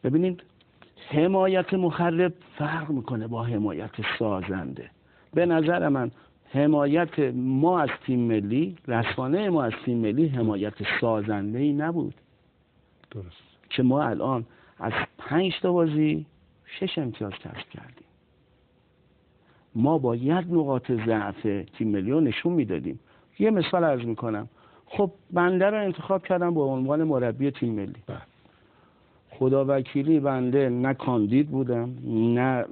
ببینید حمایت مخرب فرق میکنه با حمایت سازنده. به نظر من حمایت ما از تیم ملی، رسانه ما از تیم ملی حمایت سازنده ای نبود. درست. که ما الان از 5 تا بازی 6 امتیاز کسب کردیم. ما باید نقاط ضعف تیم ملی رو نشون میدادیم. یه مثال عرض میکنم. خب بنده رو انتخاب کردم به عنوان مربی تیم ملی. خدا وکیلی بنده نه کاندید بودم، نه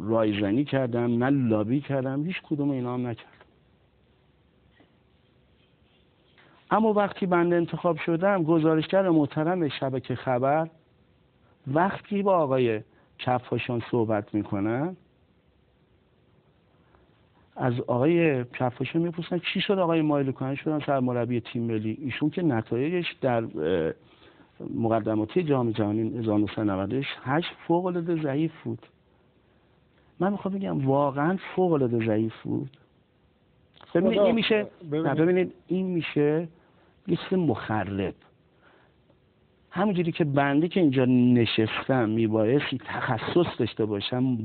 رایزنی کردم، نه لابی کردم، هیچ کدوم اینا هم نکردم. اما وقتی بنده انتخاب شدم، گزارشگر محترم شبکه خبر وقتی با آقای کفاشان صحبت میکنن، از آقای کفاشان میپرسن چی شد آقای مایلوکان شدن سرمربی تیم ملی؟ ایشون که نتایجش در مقدماتی جام جهانی 1998 فوق العاده ضعیف بود. من میخوام بگم واقعا فوق العاده ضعیف بود. ببینید این میشه ببینید این میشه یه چیز مخرب. همونجوری که بنده که اینجا نشستم میبایستی تخصص داشته باشم،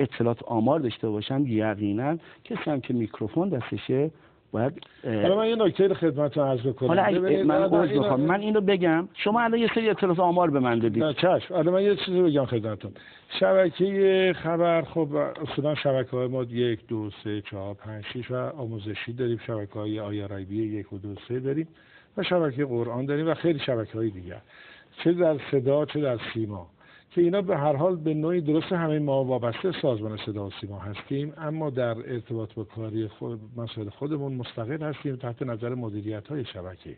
اطلاعات آمار داشته باشم، یقینا کسی هم که میکروفون دستشه باید حالا من یه نکته خدمتتون عرض بکنم. حالا من اینو بگم، شما الان یه سری اطلاعات آمار به من دادید. چشم. حالا من یه چیزی بگم خدمتتون. شبکه خبر خب اصولا شبکه‌های ما 1 2 3 4 5 6 و آموزشی داریم، شبکه‌های آیارایبی 1 و 2 3 داریم و شبکه قرآن داریم و خیلی شبکه‌های دیگر، چه در صدا چه در سیما، که اینا به هر حال به نوعی درست همه ما وابسته سازمان صدا و سیما هستیم، اما در ارتباط با کاری مسائل خودمون مستقل هستیم تحت نظر مدیریت‌های شبکه.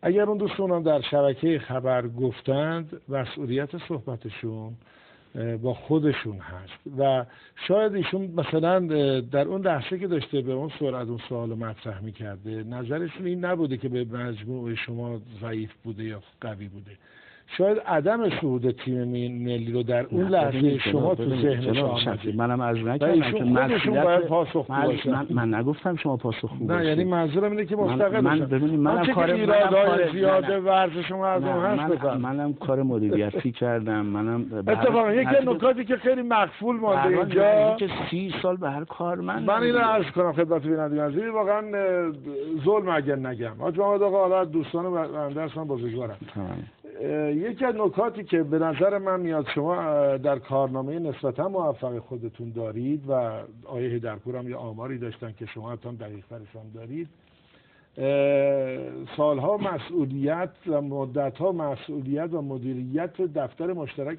اگر اون دوستان در شبکه خبر گفتند، مسئولیت صحبتشون با خودشون هست و شاید ایشون مثلا در اون لحظه که داشته به اون سرعت اون سوال مطرح می‌کرده نظرشون این نبوده که به مجموع شما ضعیف بوده یا قوی بوده. شاید عدم صعود تیم ملی رو در اون لحظه شما تو ذهنش آمده. منم از نکردم که مسئولیت باید پاسخگو باشه. من نگفتم شما پاسخگو باشید. نه یعنی منظورم اینه که مستقل باشید. منم کار زیاده ورزش شما از اون هست. منم کار مدیریتی کردم. اتفاقا یکی نکاتی که خیلی مخفول مونده اینجا که 30 سال به هر کار من اینو عرض کنم خدمت بینندگان عزیز، واقعا ظلم اگر نگم. حاج محمد آقا حالا دوستان بنده هستن بزرگوارم. یکی از نکاتی که به نظر من میاد شما در کارنامه نسبتا موفق خودتون دارید و آیه هیدرپور هم یه آماری داشتن که شما حتی دقیق‌ترش هم دارید، سالها مسئولیت و مدت‌ها مسئولیت و مدیریت دفتر مشترک